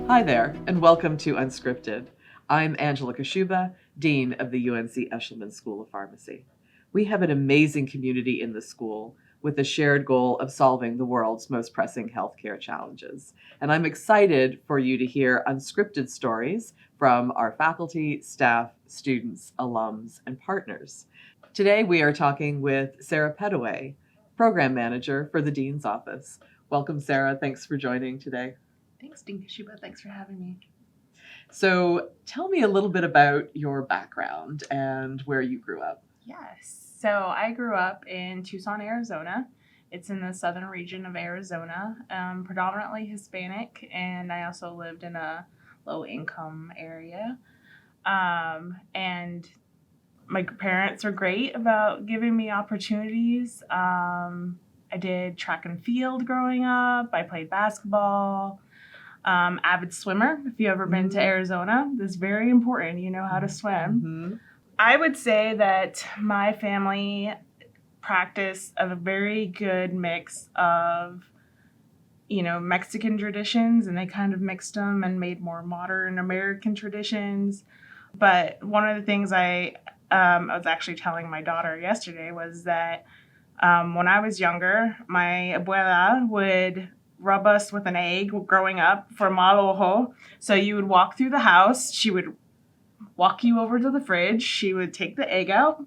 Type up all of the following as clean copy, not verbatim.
Hi there, and welcome to UnSCRIPted. I'm Angela Kashuba, Dean of the UNC Eshelman School of Pharmacy. We have an amazing community in the school with a shared goal of solving the world's most pressing healthcare challenges. And I'm excited for you to hear unscripted stories from our faculty, staff, students, alums, and partners. Today we are talking with Sara Pettaway, Program Manager for the Dean's Office. Welcome, Sara. Thanks for joining today. Thanks, Dean Kashuba. Thanks for having me. So tell me a little bit about your background and where you grew up. Yes. So I grew up in Tucson, Arizona. It's in the southern region of Arizona, predominantly Hispanic, and I also lived in a low-income area. And my parents were great about giving me opportunities. I did track and field growing up. I played basketball. Avid swimmer. If you've ever been to Arizona, that's very important. You know how to swim. Mm-hmm. I would say that my family practiced a very good mix of, Mexican traditions, and they kind of mixed them and made more modern American traditions. But one of the things I was actually telling my daughter yesterday was that when I was younger, my abuela would rub us with an egg growing up for mal ojo. So you would walk through the house. She would walk you over to the fridge. She would take the egg out.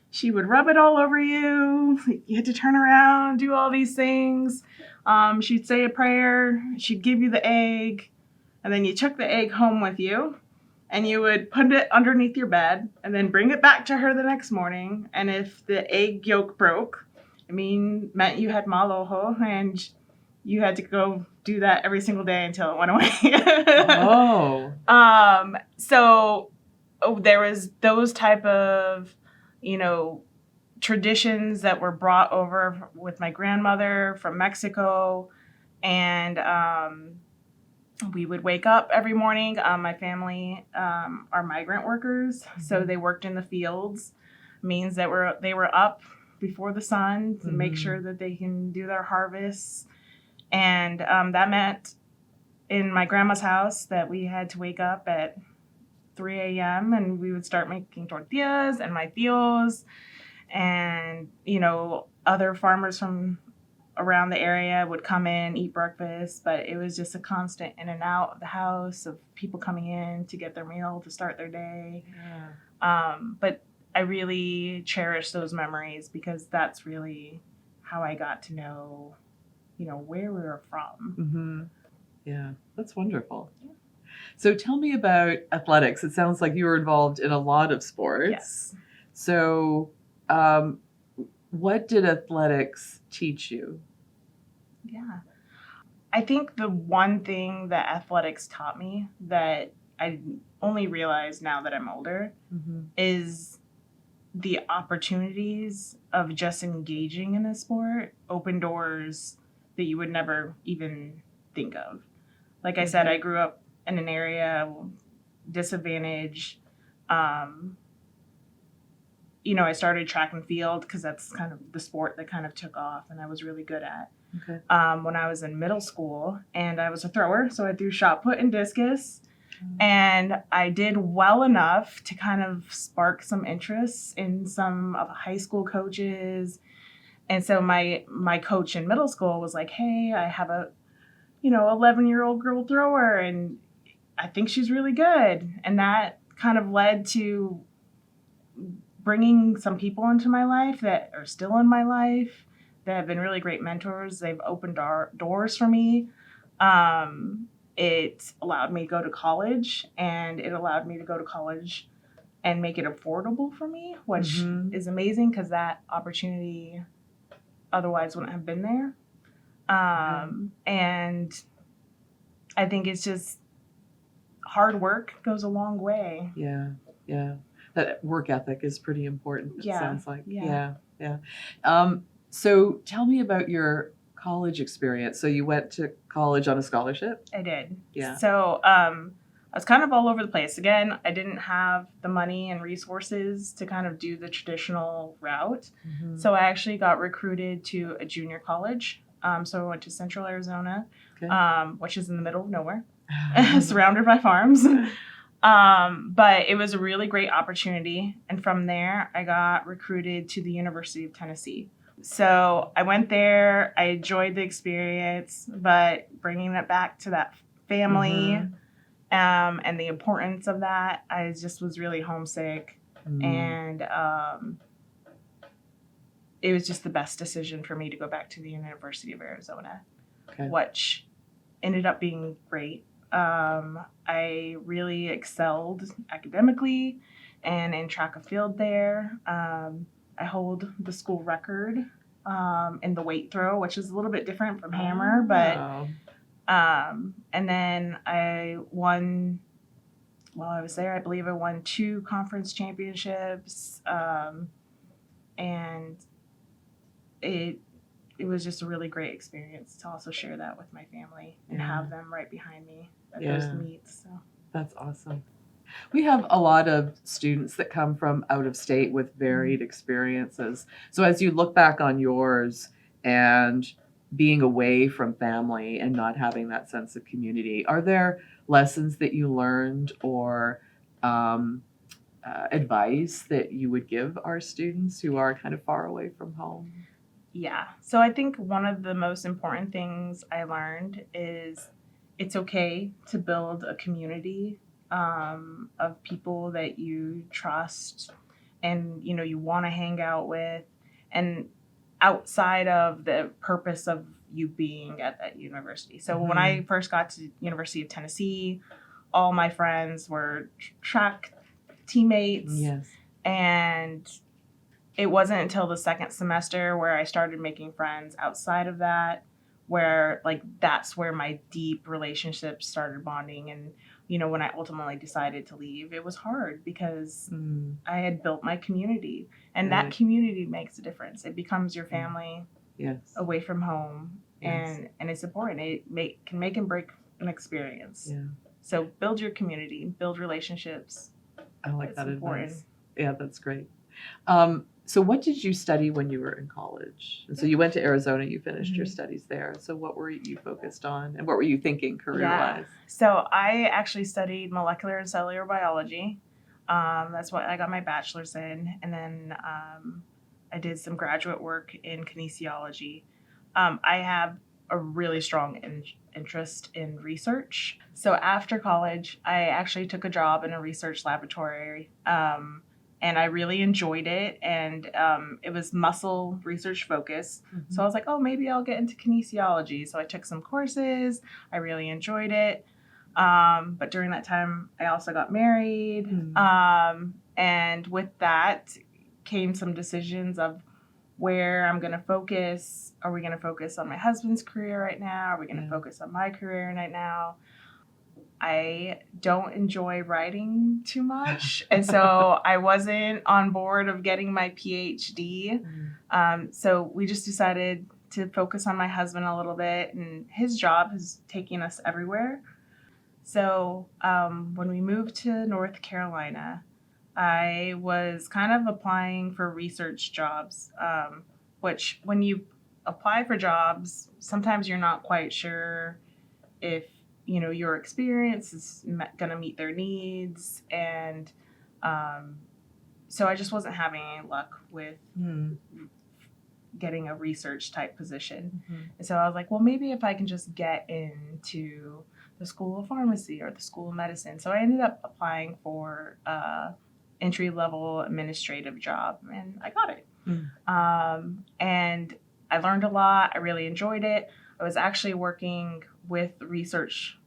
She would rub it all over you. You had to turn around, do all these things. She'd say a prayer. She'd give you the egg. And then you took the egg home with you. And you would put it underneath your bed and then bring it back to her the next morning. And if the egg yolk broke, meant you had mal ojo, and you had to go do that every single day until it went away. So there was those type of, traditions that were brought over with my grandmother from Mexico. And we would wake up every morning. My family are migrant workers, so they worked in the fields. Means that they were up before the sun to make sure that they can do their harvests. And that meant in my grandma's house that we had to wake up at 3 a.m. and we would start making tortillas and maitios. And, other farmers from around the area would come in, eat breakfast. But it was just a constant in and out of the house of people coming in to get their meal to start their day. Yeah. But I really cherish those memories because that's really how I got to know where we were from. Mm-hmm. Yeah, that's wonderful. Yeah. So tell me about athletics. It sounds like you were involved in a lot of sports. Yes. So what did athletics teach you? Yeah. I think the one thing that athletics taught me that I only realize now that I'm older is the opportunities of just engaging in a sport open doors that you would never even think of. Like I said, I grew up in an area disadvantaged. I started track and field because that's kind of the sport that kind of took off and I was really good at. Okay. When I was in middle school, and I was a thrower, so I threw shot put and discus. And I did well enough to kind of spark some interest in some of high school coaches. And so my coach in middle school was like, hey, I have a 11-year-old girl thrower, and I think she's really good. And that kind of led to bringing some people into my life that are still in my life, that have been really great mentors. They've opened doors for me. It allowed me to go to college, and it allowed me to go to college and make it affordable for me, which is amazing because that opportunity otherwise wouldn't have been there. And I think it's just hard work goes a long way. Yeah. That work ethic is pretty important, it sounds like. Yeah. So tell me about your college experience. So you went to college on a scholarship? I did. Yeah. So I was kind of all over the place. Again, I didn't have the money and resources to kind of do the traditional route. Mm-hmm. So I actually got recruited to a junior college. So I went to Central Arizona, Okay. Which is in the middle of nowhere, surrounded by farms. But it was a really great opportunity. And from there, I got recruited to the University of Tennessee. So I went there. I enjoyed the experience, but bringing it back to that family, and the importance of that, I just was really homesick. And it was just the best decision for me to go back to the University of Arizona, which ended up being great. I really excelled academically and in track and field there. I hold the school record in the weight throw, which is a little bit different from hammer, but and then I won, while I was there, I believe I won 2 conference championships, and it was just a really great experience to also share that with my family and have them right behind me at those meets. So that's awesome. We have a lot of students that come from out of state with varied experiences. So as you look back on yours and being away from family and not having that sense of community, are there lessons that you learned or advice that you would give our students who are kind of far away from home? Yeah. So I think one of the most important things I learned is it's okay to build a community of people that you trust and you want to hang out with, and outside of the purpose of you being at that university. So when I first got to University of Tennessee, all my friends were track teammates. Yes. And it wasn't until the second semester where I started making friends outside of that, where that's where my deep relationships started bonding. And when I ultimately decided to leave, it was hard because I had built my community, and that community makes a difference. It becomes your family away from home, and it's important. It can make and break an experience. Yeah. So build your community, build relationships. I like that advice. Yeah, that's great. So what did you study when you were in college? And so you went to Arizona, you finished your studies there. So what were you focused on, and what were you thinking career-wise? So I actually studied molecular and cellular biology. That's what I got my bachelor's in. And then I did some graduate work in kinesiology. I have a really strong interest in research. So after college, I actually took a job in a research laboratory. And I really enjoyed it, and it was muscle research focused. So I was like, oh, maybe I'll get into kinesiology. So I took some courses. I really enjoyed it. But during that time, I also got married. And with that came some decisions of where I'm going to focus. Are we going to focus on my husband's career right now? Are we going to focus on my career right now? I don't enjoy writing too much, and so I wasn't on board of getting my PhD. So we just decided to focus on my husband a little bit, and his job is taking us everywhere. So when we moved to North Carolina, I was kind of applying for research jobs, which when you apply for jobs, sometimes you're not quite sure if your experience is going to meet their needs. And so I just wasn't having any luck with getting a research type position. And so I was like, well, maybe if I can just get into the School of Pharmacy or the School of Medicine. So I ended up applying for entry-level administrative job, and I got it. And I learned a lot. I really enjoyed it. I was actually working with research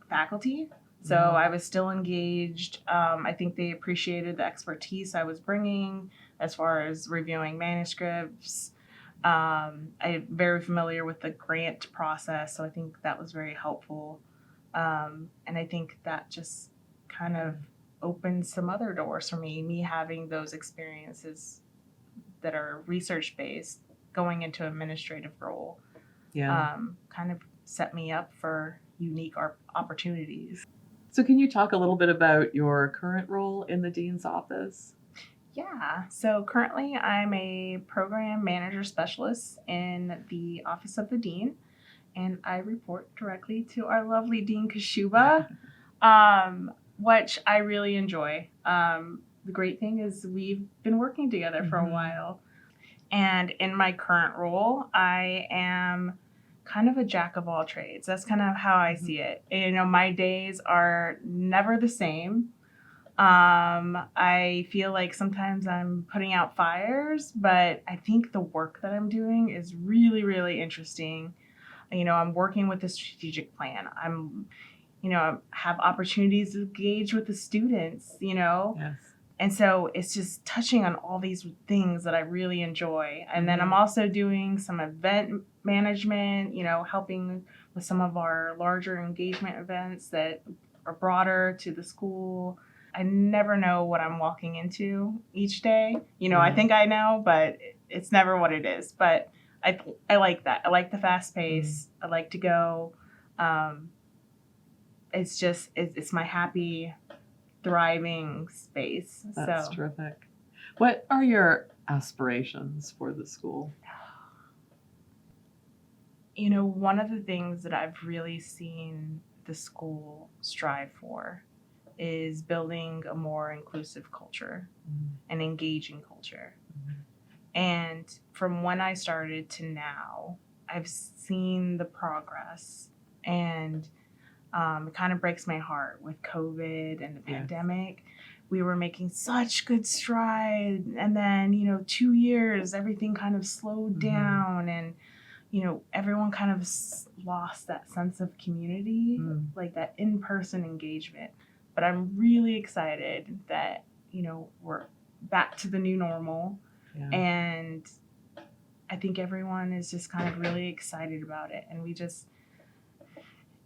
faculty, so I was still engaged. I think they appreciated the expertise I was bringing as far as reviewing manuscripts. I'm very familiar with the grant process, so I think that was very helpful. And I think that just kind of opened some other doors for me having those experiences that are research-based, going into an administrative role. Kind of set me up for unique opportunities. So can you talk a little bit about your current role in the dean's office? Yeah, so currently I'm a program manager specialist in the Office of the Dean, and I report directly to our lovely Dean Kashuba, which I really enjoy. The great thing is we've been working together for a while, and in my current role, I am kind of a jack of all trades. That's kind of how I see it. You know, my days are never the same. I feel like sometimes I'm putting out fires, but I think the work that I'm doing is really, really interesting. You know, I'm working with a strategic plan. I have opportunities to engage with the students, Yes. and so it's just touching on all these things that I really enjoy. And then I'm also doing some event management, helping with some of our larger engagement events that are broader to the school. I never know what I'm walking into each day. I think I know, but it's never what it is. But I like that. I like the fast pace. I like to go. It's my happy, thriving space. That's So terrific. What are your aspirations for the school? one of the things that I've really seen the school strive for is building a more inclusive culture, an engaging culture. And from when I started to now, I've seen the progress, and it kind of breaks my heart with COVID and the pandemic. We were making such good stride, and then 2 years, everything kind of slowed down, and everyone kind of lost that sense of community, like that in-person engagement. But I'm really excited that we're back to the new normal, and I think everyone is just kind of really excited about it, and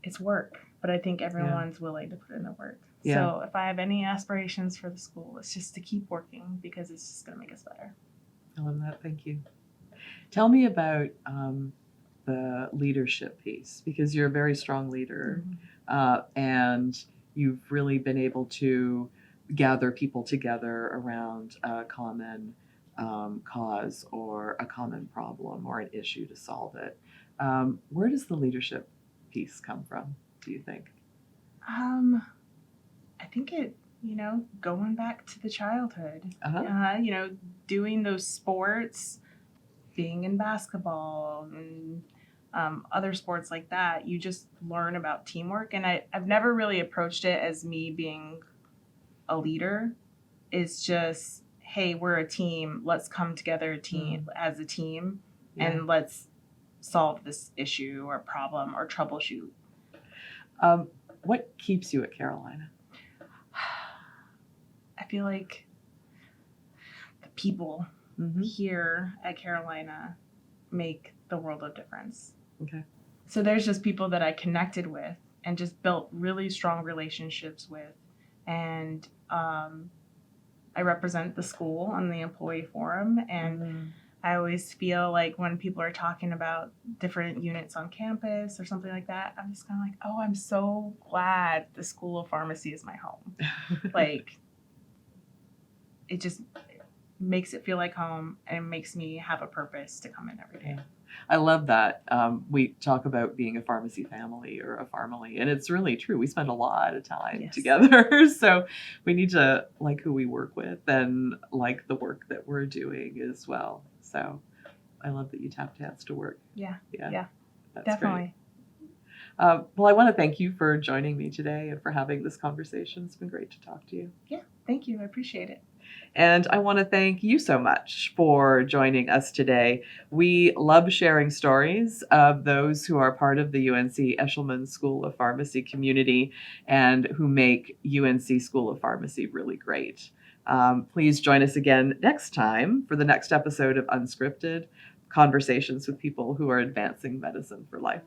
it's work, but I think everyone's willing to put in the work. So if I have any aspirations for the school, it's just to keep working, because it's just going to make us better. I love that. Thank you. Tell me about the leadership piece, because you're a very strong leader, and you've really been able to gather people together around a common cause or a common problem or an issue to solve it. Where does the leadership piece come from, do you think? I think going back to the childhood, doing those sports, being in basketball and other sports like that, you just learn about teamwork. And I've never really approached it as me being a leader. It's just, hey, we're a team. Let's come together as a team, and let's solve this issue or problem or troubleshoot. What keeps you at Carolina? I feel like the people here at Carolina make the world of difference. Okay. So there's just people that I connected with and just built really strong relationships with. And I represent the school on the employee forum, and I always feel like when people are talking about different units on campus or something like that, I'm just kind of like, oh, I'm so glad the School of Pharmacy is my home. Like, it just makes it feel like home, and it makes me have a purpose to come in every day. I love that. We talk about being a pharmacy family or a pharmily, and it's really true. We spend a lot of time together, so we need to like who we work with and like the work that we're doing as well. So I love that you tap dance to work. Yeah. That's definitely. Great. Well, I want to thank you for joining me today and for having this conversation. It's been great to talk to you. Yeah, thank you. I appreciate it. And I want to thank you so much for joining us today. We love sharing stories of those who are part of the UNC Eshelman School of Pharmacy community and who make UNC School of Pharmacy really great. Please join us again next time for the next episode of UnSCRIPted, conversations with people who are advancing medicine for life.